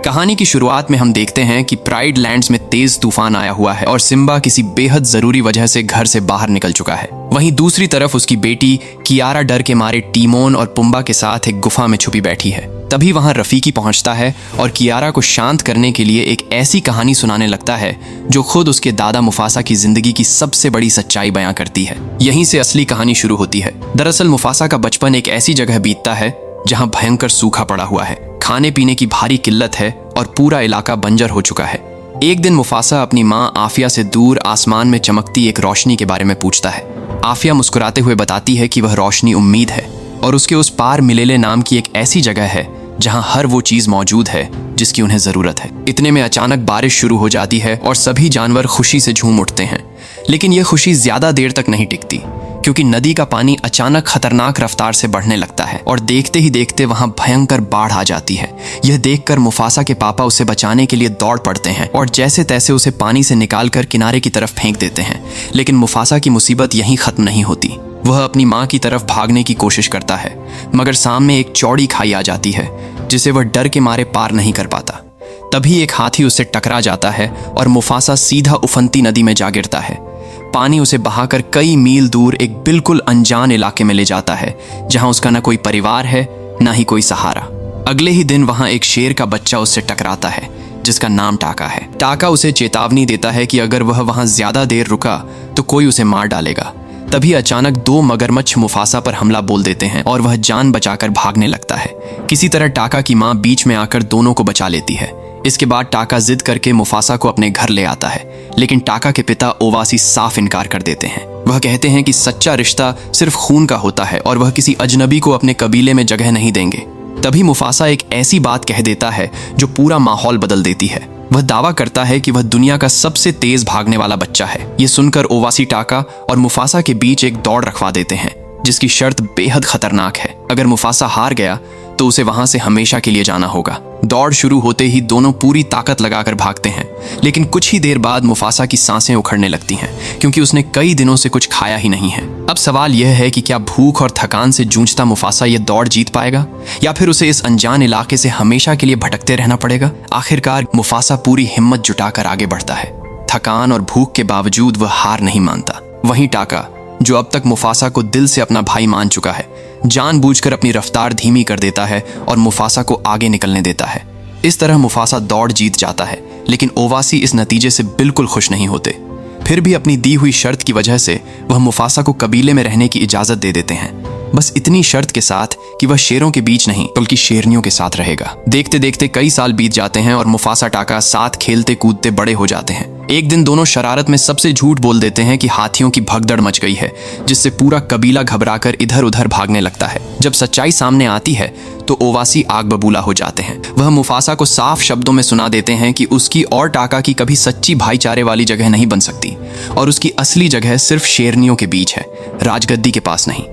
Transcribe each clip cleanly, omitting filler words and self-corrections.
कहानी की शुरुआत में हम देखते हैं कि प्राइड लैंड्स में तेज तूफान आया हुआ है और सिम्बा किसी बेहद जरूरी वजह से घर से बाहर निकल चुका है। वहीं दूसरी तरफ उसकी बेटी कियारा डर के मारे टीमोन और पुम्बा के साथ एक गुफा में छुपी बैठी है। तभी वहां रफीकी पहुंचता है और कियारा को शांत करने के लिए एक ऐसी कहानी सुनाने लगता है जो खुद उसके दादा मुफासा की जिंदगी की सबसे बड़ी सच्चाई बयां करती है। यहीं से असली कहानी शुरू होती है। दरअसल मुफासा का बचपन एक ऐसी जगह बीतता है जहां भयंकर सूखा पड़ा हुआ है, खाने पीने की भारी किल्लत है और पूरा इलाका बंजर हो चुका है। एक दिन मुफासा अपनी माँ आफिया से दूर आसमान में चमकती एक रोशनी के बारे में पूछता है। आफिया मुस्कुराते हुए बताती है कि वह रोशनी उम्मीद है और उसके उस पार मिलेले नाम की एक ऐसी जगह है जहां हर वो चीज मौजूद है जिसकी उन्हें जरूरत है। इतने में अचानक बारिश शुरू हो जाती है और सभी जानवर खुशी से झूम उठते हैं। लेकिन यह खुशी ज्यादा देर तक नहीं टिकती, क्योंकि नदी का पानी अचानक खतरनाक रफ्तार से बढ़ने लगता है और देखते ही देखते वहां भयंकर बाढ़ आ जाती है। यह देखकर मुफासा के पापा उसे बचाने के लिए दौड़ पड़ते हैं और जैसे तैसे उसे पानी से निकालकर किनारे की तरफ फेंक देते हैं। लेकिन मुफासा की मुसीबत यहीं खत्म नहीं होती। वह अपनी माँ की तरफ भागने की कोशिश करता है, मगर सामने एक चौड़ी खाई आ जाती है जिसे वह डर के मारे पार नहीं कर पाता। तभी एक हाथी उससे टकरा जाता है और मुफासा सीधा उफनती नदी में जा गिरता है। पानी उसे बहाकर कई मील दूर एक बिल्कुल अनजान इलाके में ले जाता है जहां उसका न कोई परिवार है न ही कोई सहारा। अगले ही दिन वहां एक शेर का बच्चा उससे टकराता है जिसका नाम टाका है। टाका उसे चेतावनी देता है कि अगर वह वहां ज्यादा देर रुका तो कोई उसे मार डालेगा। तभी अचानक दो मगरमच्छ मुफासा पर हमला बोल देते हैं और वह जान बचाकर भागने लगता है। किसी तरह टाका की माँ बीच में आकर दोनों को बचा लेती है। इसके बाद टाका जिद करके मुफासा को अपने घर ले आता है, लेकिन टाका के पिता ओवासी साफ इनकार कर देते हैं। वह कहते हैं कि सच्चा रिश्ता सिर्फ खून का होता है और वह किसी अजनबी को अपने कबीले में जगह नहीं देंगे। तभी मुफासा एक ऐसी बात कह देता है जो पूरा माहौल बदल देती है। वह दावा करता है कि वह दुनिया का सबसे तेज भागने वाला बच्चा है। ये सुनकर ओवासी टाका और मुफासा के बीच एक दौड़ रखवा देते हैं जिसकी शर्त बेहद खतरनाक है। अगर मुफासा हार गया तो उसे वहां से हमेशा के लिए जाना होगा। दौड़ शुरू होते ही दोनों पूरी ताकत लगाकर भागते हैं, लेकिन कुछ ही देर बाद मुफासा की सांसें उखड़ने लगती हैं क्योंकि उसने कई दिनों से कुछ खाया ही नहीं है। अब सवाल यह है कि क्या भूख और थकान से जूझता मुफासा यह दौड़ जीत पाएगा या फिर उसे इस अनजान इलाके से हमेशा के लिए भटकते रहना पड़ेगा। आखिरकार मुफासा पूरी हिम्मत जुटाकर आगे बढ़ता है। थकान और भूख के बावजूद वह हार नहीं मानता। वहीं टाका, जो अब तक मुफासा को दिल से अपना भाई मान चुका है, जानबूझकर अपनी रफ्तार धीमी कर देता है और मुफासा को आगे निकलने देता है। इस तरह मुफासा दौड़ जीत जाता है, लेकिन ओवासी इस नतीजे से बिल्कुल खुश नहीं होते। फिर भी अपनी दी हुई शर्त की वजह से वह मुफासा को कबीले में रहने की इजाजत दे देते हैं, बस इतनी शर्त के साथ कि वह शेरों के बीच नहीं बल्कि शेरनियों के साथ रहेगा। देखते देखते कई साल बीत जाते हैं और मुफासा टाका साथ खेलते कूदते बड़े हो जाते हैं। एक दिन दोनों शरारत में सबसे झूठ बोल देते हैं कि हाथियों की भगदड़ मच गई है, जिससे पूरा कबीला घबराकर इधर उधर भागने लगता है। जब सच्चाई सामने आती है तो ओवासी आग बबूला हो जाते हैं। वह मुफासा को साफ शब्दों में सुना देते हैं कि उसकी और टाका की कभी सच्ची भाईचारे वाली जगह नहीं बन सकती और उसकी असली जगह सिर्फ शेरनियों के बीच है, राजगद्दी के पास नहीं।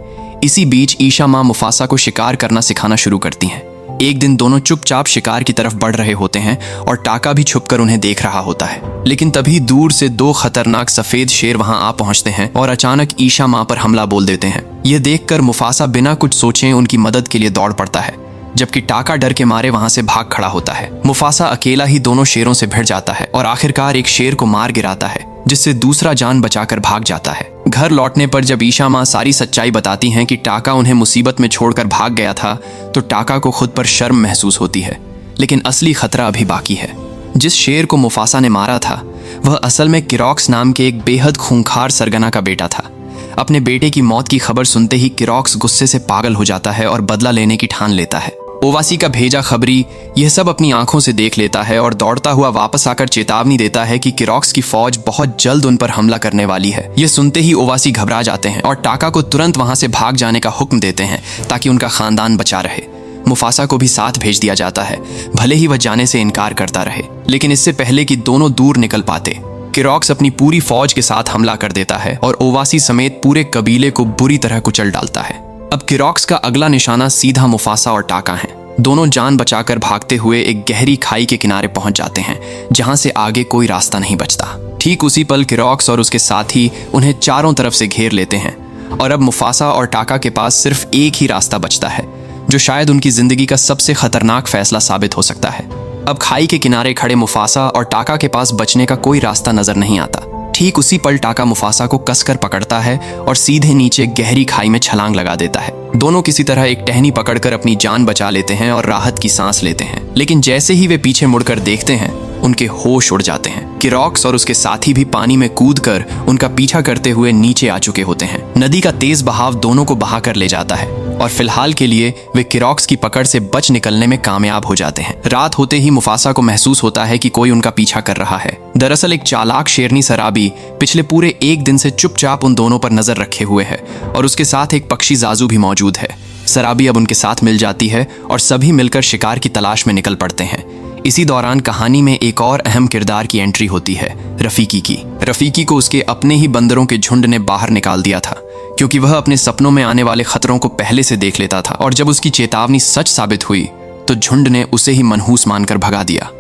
इसी बीच ईशा माँ मुफासा को शिकार करना सिखाना शुरू करती हैं। एक दिन दोनों चुपचाप शिकार की तरफ बढ़ रहे होते हैं और टाका भी छुपकर उन्हें देख रहा होता है। लेकिन तभी दूर से दो खतरनाक सफेद शेर वहां आ पहुंचते हैं और अचानक ईशा माँ पर हमला बोल देते हैं। यह देखकर मुफासा बिना कुछ सोचे उनकी मदद के लिए दौड़ पड़ता है, जबकि टाका डर के मारे वहां से भाग खड़ा होता है। मुफासा अकेला ही दोनों शेरों से भिड़ जाता है और आखिरकार एक शेर को मार गिराता है, जिससे दूसरा जान बचाकर भाग जाता है। घर लौटने पर जब ईशा माँ सारी सच्चाई बताती हैं कि टाका उन्हें मुसीबत में छोड़कर भाग गया था, तो टाका को खुद पर शर्म महसूस होती है। लेकिन असली खतरा अभी बाकी है। जिस शेर को मुफासा ने मारा था वह असल में किरॉक्स नाम के एक बेहद खूंखार सरगना का बेटा था। अपने बेटे की मौत की खबर सुनते ही किरॉक्स गुस्से से पागल हो जाता है और बदला लेने की ठान लेता है। ओवासी का भेजा खबरी यह सब अपनी आंखों से देख लेता है और दौड़ता हुआ वापस आकर चेतावनी देता है कि किरॉक्स की फौज बहुत जल्द उन पर हमला करने वाली है। यह सुनते ही ओवासी घबरा जाते हैं और टाका को तुरंत वहां से भाग जाने का हुक्म देते हैं ताकि उनका खानदान बचा रहे। मुफासा को भी साथ भेज दिया जाता है, भले ही वह जाने से इनकार करता रहे। लेकिन इससे पहले कि दोनों दूर निकल पाते, किरॉक्स अपनी पूरी फौज के साथ हमला कर देता है और ओवासी समेत पूरे कबीले को बुरी तरह कुचल डालता है। अब किरॉक्स का अगला निशाना सीधा मुफासा और टाका है। दोनों जान बचाकर भागते हुए एक गहरी खाई के किनारे पहुंच जाते हैं जहां से आगे कोई रास्ता नहीं बचता। ठीक उसी पल किरॉक्स और उसके साथी उन्हें चारों तरफ से घेर लेते हैं और अब मुफासा और टाका के पास सिर्फ एक ही रास्ता बचता है, जो शायद उनकी जिंदगी का सबसे खतरनाक फैसला साबित हो सकता है। अब खाई के किनारे खड़े मुफासा और टाका के पास बचने का कोई रास्ता नजर नहीं आता। ठीक उसी पल टाका मुफासा को कसकर पकड़ता है और सीधे नीचे गहरी खाई में छलांग लगा देता है। दोनों किसी तरह एक टहनी पकड़कर अपनी जान बचा लेते हैं और राहत की सांस लेते हैं। लेकिन जैसे ही वे पीछे मुड़कर देखते हैं, उनके होश उड़ जाते हैं। किरॉक्स और उसके साथी भी पानी में कूदकर उनका पीछा करते हुए नीचे आ चुके होते हैं। नदी का तेज बहाव दोनों को बहाकर ले जाता है और फिलहाल के लिए वे किरॉक्स की पकड़ से बच निकलने में कामयाब हो जाते हैं। रात होते ही मुफासा को महसूस होता है कि कोई उनका पीछा कर रहा है। दरअसल एक चालाक शेरनी सराबी पिछले पूरे एक दिन से चुपचाप उन दोनों पर नजर रखे हुए है और उसके साथ एक पक्षी जाजू भी मौजूद है। सराबी अब उनके साथ मिल जाती है और सभी मिलकर शिकार की तलाश में निकल पड़ते हैं। इसी दौरान कहानी में एक और अहम किरदार की एंट्री होती है, रफीकी की। रफीकी को उसके अपने ही बंदरों के झुंड ने बाहर निकाल दिया था, क्योंकि वह अपने सपनों में आने वाले खतरों को पहले से देख लेता था और जब उसकी चेतावनी सच साबित हुई तो झुंड ने उसे ही मनहूस मानकर भगा दिया।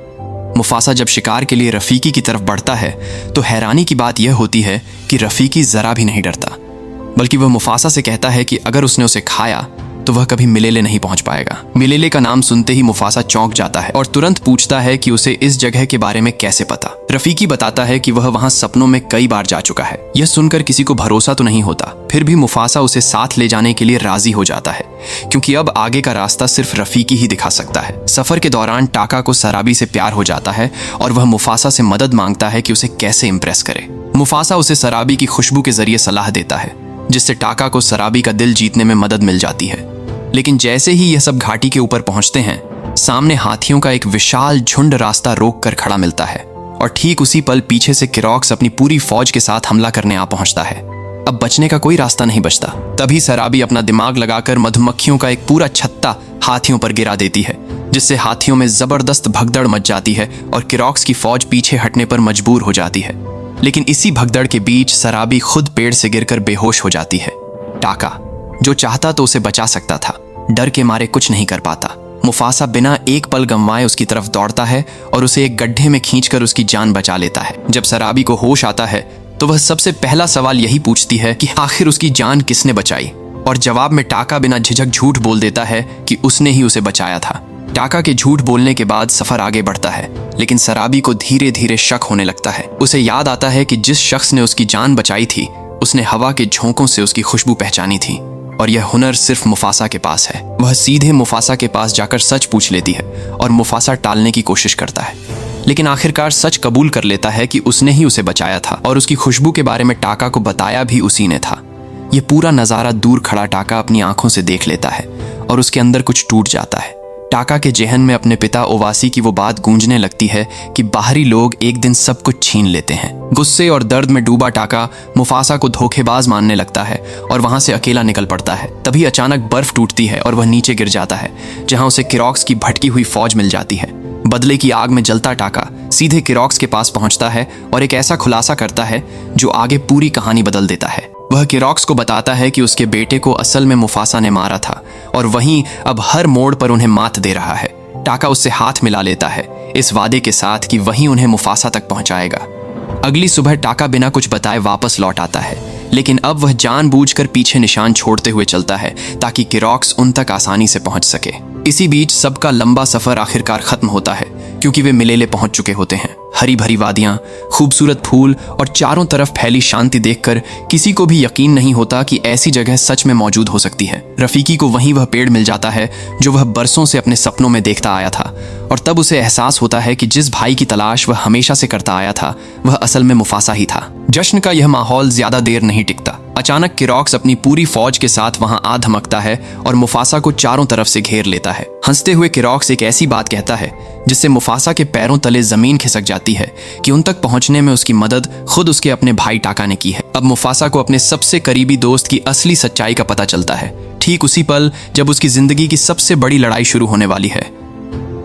मुफासा जब शिकार के लिए रफीकी की तरफ बढ़ता है तो हैरानी की बात यह होती है कि रफीकी जरा भी नहीं डरता, बल्कि वह मुफासा से कहता है कि अगर उसने उसे खाया तो वह कभी मिलेले नहीं पहुंच पाएगा। मिलेले का नाम सुनते ही मुफासा चौंक जाता है और तुरंत पूछता है कि उसे इस जगह के बारे में कैसे पता। रफीकी बताता है कि वह वहां सपनों में कई बार जा चुका है। यह सुनकर किसी को भरोसा तो नहीं होता, फिर भी मुफासा उसे साथ ले जाने के लिए राजी हो जाता है, क्योंकि अब आगे का रास्ता सिर्फ रफीकी ही दिखा सकता है। सफर के दौरान टाका को सराबी से प्यार हो जाता है और वह मुफासा से मदद मांगता है कि उसे कैसे इम्प्रेस करे। मुफासा उसे सराबी की खुशबू के जरिए सलाह देता है, जिससे टाका को सराबी का दिल जीतने में मदद मिल जाती है। लेकिन जैसे ही यह सब घाटी के ऊपर पहुंचते हैं, सामने हाथियों का एक विशाल झुंड रास्ता रोक कर खड़ा मिलता है और ठीक उसी पल पीछे से किरॉक्स अपनी पूरी फौज के साथ हमला करने आ पहुंचता है। अब बचने का कोई रास्ता नहीं बचता। तभी सराबी अपना दिमाग लगाकर मधुमक्खियों का एक पूरा छत्ता हाथियों पर गिरा देती है, जिससे हाथियों में जबरदस्त भगदड़ मच जाती है और किरॉक्स की फौज पीछे हटने पर मजबूर हो जाती है। लेकिन इसी भगदड़ के बीच सराबी खुद पेड़ से गिरकर बेहोश हो जाती है। टाका, जो चाहता तो उसे बचा सकता था, डर के मारे कुछ नहीं कर पाता। मुफासा बिना एक पल गंवाए उसकी तरफ दौड़ता है और उसे एक गड्ढे में खींचकर उसकी जान बचा लेता है। जब सराबी को होश आता है तो वह सबसे पहला सवाल यही पूछती है कि आखिर उसकी जान किसने बचाई, और जवाब में टाका बिना झिझक झूठ बोल देता है कि उसने ही उसे बचाया था। टाका के झूठ बोलने के बाद सफर आगे बढ़ता है, लेकिन सराबी को धीरे धीरे शक होने लगता है। उसे याद आता है कि जिस शख्स ने उसकी जान बचाई थी, उसने हवा के झोंकों से उसकी खुशबू पहचानी थी और यह हुनर सिर्फ मुफासा के पास है। वह सीधे मुफासा के पास जाकर सच पूछ लेती है और मुफासा टालने की कोशिश करता है, लेकिन आखिरकार सच कबूल कर लेता है कि उसने ही उसे बचाया था और उसकी खुशबू के बारे में टाका को बताया भी उसी ने था। यह पूरा नज़ारा दूर खड़ा टाका अपनी आंखों से देख लेता है और उसके अंदर कुछ टूट जाता है। टाका के जेहन में अपने पिता ओवासी की वो बात गूंजने लगती है कि बाहरी लोग एक दिन सब कुछ छीन लेते हैं। गुस्से और दर्द में डूबा टाका मुफासा को धोखेबाज मानने लगता है और वहां से अकेला निकल पड़ता है। तभी अचानक बर्फ टूटती है और वह नीचे गिर जाता है, जहां उसे किरॉक्स की भटकी हुई फौज मिल जाती है। बदले की आग में जलता टाका सीधे किरॉक्स के पास पहुंचता है और एक ऐसा खुलासा करता है जो आगे पूरी कहानी बदल देता है। वह किरॉक्स को बताता है कि उसके बेटे को असल में मुफासा ने मारा था और वहीं अब हर मोड़ पर उन्हें मात दे रहा है। टाका उससे हाथ मिला लेता है, इस वादे के साथ कि वहीं उन्हें मुफासा तक पहुंचाएगा। अगली सुबह टाका बिना कुछ बताए वापस लौट आता है, लेकिन अब वह जानबूझकर पीछे निशान छोड़ते हुए चलता है ताकि किरॉक्स उन तक आसानी से पहुंच सके। इसी बीच सबका लंबा सफर आखिरकार खत्म होता है, क्योंकि वे मिलेले पहुंच चुके होते हैं। हरी भरी वादियां, खूबसूरत फूल और चारों तरफ फैली शांति देखकर किसी को भी यकीन नहीं होता कि ऐसी जगह सच में मौजूद हो सकती है। रफीकी को वहीं वह पेड़ मिल जाता है जो वह बरसों से अपने सपनों में देखता आया था, और तब उसे एहसास होता है कि जिस भाई की तलाश वह हमेशा से करता आया था, वह असल में मुफासा ही था। जश्न का यह माहौल ज्यादा देर नहीं टिकता। अचानक किरॉक्स अपनी पूरी फौज के साथ वहां आ धमकता है और मुफासा को चारों तरफ से घेर लेता है। हंसते हुए किरॉक्स एक ऐसी बात कहता है जिससे मुफासा के पैरों तले जमीन खिसक जाती है कि उन तक पहुंचने में उसकी मदद खुद उसके अपने भाई टाका ने की है। अब मुफासा को अपने सबसे करीबी दोस्त की असली सच्चाई का पता चलता है, ठीक उसी पल जब उसकी जिंदगी की सबसे बड़ी लड़ाई शुरू होने वाली है।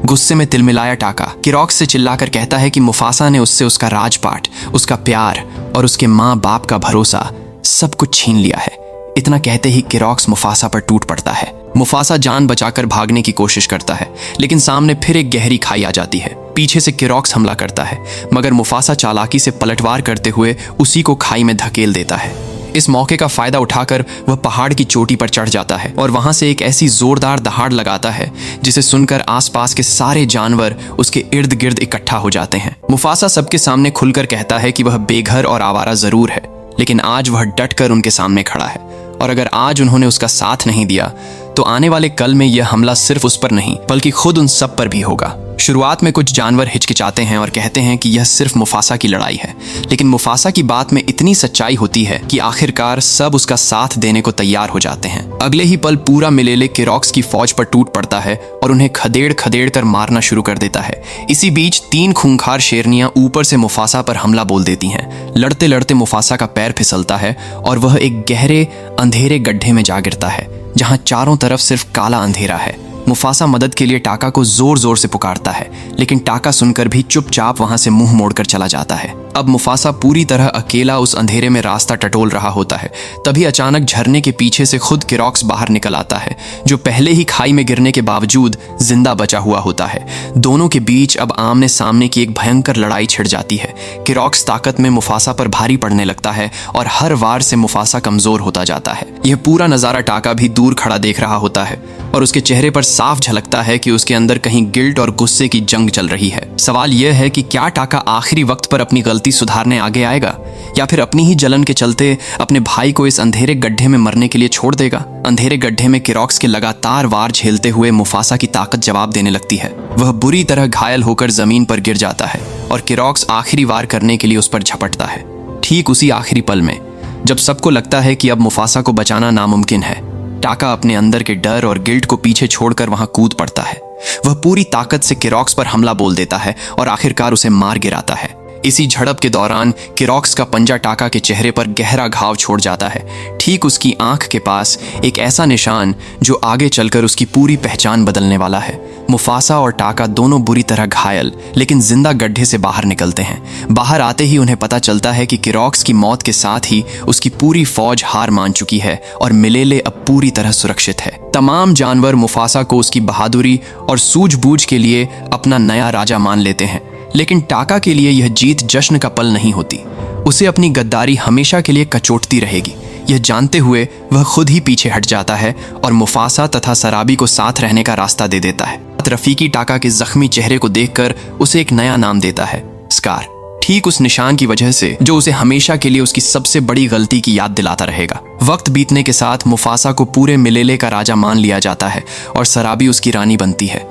गुस्से में तिलमिलाया टाका किरॉक्स से चिल्लाकर कहता है कि मुफासा ने उससे उसका राजपाट, उसका प्यार और उसके माँ बाप का भरोसा सब कुछ छीन लिया है। इतना कहते ही किरॉक्स मुफासा पर टूट पड़ता है। मुफासा जान बचाकर भागने की कोशिश करता है, लेकिन सामने फिर एक गहरी खाई आ जाती है। पीछे से किरॉक्स हमला करता है, मगर मुफासा चालाकी से पलटवार करते हुए उसी को खाई में धकेल देता है। इस मौके का फायदा उठाकर वह पहाड़ की चोटी पर चढ़ जाता है और वहां से एक ऐसी जोरदार दहाड़ लगाता है जिसे सुनकर आसपास के सारे जानवर उसके इर्द गिर्द इकट्ठा हो जाते हैं। मुफासा सबके सामने खुलकर कहता है कि वह बेघर और आवारा जरूर है, लेकिन आज वह डटकर उनके सामने खड़ा है और अगर आज उन्होंने उसका साथ नहीं दिया तो आने वाले कल में यह हमला सिर्फ उस पर नहीं बल्कि खुद उन सब पर भी होगा। शुरुआत में कुछ जानवर हिचकिचाते हैं और कहते हैं कि यह सिर्फ मुफासा की लड़ाई है, लेकिन मुफासा की बात में इतनी सच्चाई होती है कि आखिरकार सब उसका साथ देने को तैयार हो जाते हैं। अगले ही पल पूरा मिलेले किरोक्स की फौज पर टूट पड़ता है और उन्हें खदेड़ खदेड़ कर मारना शुरू कर देता है। इसी बीच 3 खूंखार शेरनियां ऊपर से मुफासा पर हमला बोल देती हैं। लड़ते लड़ते मुफासा का पैर फिसलता है और वह एक गहरे अंधेरे गड्ढे में जा गिरता है जहां चारों तरफ सिर्फ काला अंधेरा है। मुफासा मदद के लिए टाका को जोर जोर से पुकारता है, लेकिन टाका सुनकर भी चुपचाप वहां से मुंह मोड़कर चला जाता है। अब मुफासा पूरी तरह अकेला उस अंधेरे में रास्ता टटोल रहा होता है। तभी अचानक झरने के पीछे से खुद किरोक्स बाहर निकल आता है, जो पहले ही खाई में गिरने के बावजूद जिंदा बचा हुआ होता है। दोनों के बीच अब आमने सामने की एक भयंकर लड़ाई छिड़ जाती है। किरोक्स ताकत में मुफासा पर भारी पड़ने लगता है और हर वार से मुफासा कमजोर होता जाता है। यह पूरा नजारा टाका भी दूर खड़ा देख रहा होता है और उसके चेहरे पर साफ झलकता है कि उसके अंदर कहीं गिल्ट और गुस्से की जंग चल रही है। सवाल यह है कि क्या टाका आखिरी वक्त पर अपनी गलती सुधारने आगे आएगा या फिर अपनी ही जलन के चलते अपने भाई को इस अंधेरे गड्ढे में मरने के लिए छोड़ देगा। अंधेरे गड्ढे में किरोक्स के लगातार वार झेलते हुए मुफासा की ताकत जवाब देने लगती है। वह बुरी तरह घायल होकर जमीन पर गिर जाता है और किरोक्स आखिरी वार करने के लिए उस पर झपटता है। ठीक उसी आखिरी पल में जब सबको लगता है कि अब मुफासा को बचाना नामुमकिन है, टाका अपने अंदर के डर और गिल्ट को पीछे छोड़कर वहां कूद पड़ता है। वह पूरी ताकत से किरोक्स पर हमला बोल देता है और आखिरकार उसे मार गिराता है। इसी झड़प के दौरान किरोक्स का पंजा टाका के चेहरे पर गहरा घाव छोड़ जाता है, ठीक उसकी आंख के पास एक ऐसा निशान जो आगे चलकर उसकी पूरी पहचान बदलने वाला है। मुफासा और टाका दोनों बुरी तरह घायल लेकिन जिंदा गड्ढे से बाहर निकलते हैं। बाहर आते ही उन्हें पता चलता है कि किरोक्स की मौत के साथ ही उसकी पूरी फौज हार मान चुकी है और मिलेले अब पूरी तरह सुरक्षित है। तमाम जानवर मुफासा को उसकी बहादुरी और सूझबूझ के लिए अपना नया राजा मान लेते हैं, लेकिन टाका के लिए यह जीत जश्न का पल नहीं होती। उसे अपनी गद्दारी हमेशा के लिए कचोटती रहेगी। यह जानते हुए वह खुद ही पीछे हट जाता है और मुफासा तथा सराबी को साथ रहने का रास्ता दे देता है। रफीकी टाका के जख्मी चेहरे को देखकर उसे एक नया नाम देता है, स्कार। ठीक उस निशान की वजह से जो उसे हमेशा के लिए उसकी सबसे बड़ी गलती की याद दिलाता रहेगा। वक्त बीतने के साथ मुफासा को पूरे मिलेले का राजा मान लिया जाता है और सराबी उसकी रानी बनती है।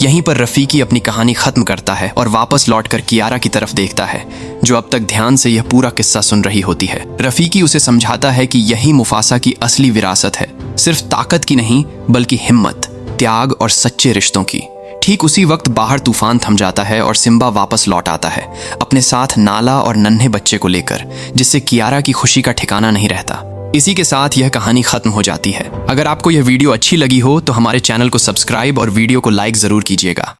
यहीं पर रफीकी अपनी कहानी खत्म करता है और वापस लौटकर कियारा की तरफ देखता है, जो अब तक ध्यान से यह पूरा किस्सा सुन रही होती है। रफीकी उसे समझाता है कि यही मुफासा की असली विरासत है, सिर्फ ताकत की नहीं बल्कि हिम्मत, त्याग और सच्चे रिश्तों की। ठीक उसी वक्त बाहर तूफान थम जाता है और सिम्बा वापस लौट आता है, अपने साथ नाला और नन्हे बच्चे को लेकर, जिससे कियारा की खुशी का ठिकाना नहीं रहता। इसी के साथ यह कहानी खत्म हो जाती है। अगर आपको यह वीडियो अच्छी लगी हो तो हमारे चैनल को सब्सक्राइब और वीडियो को लाइक जरूर कीजिएगा।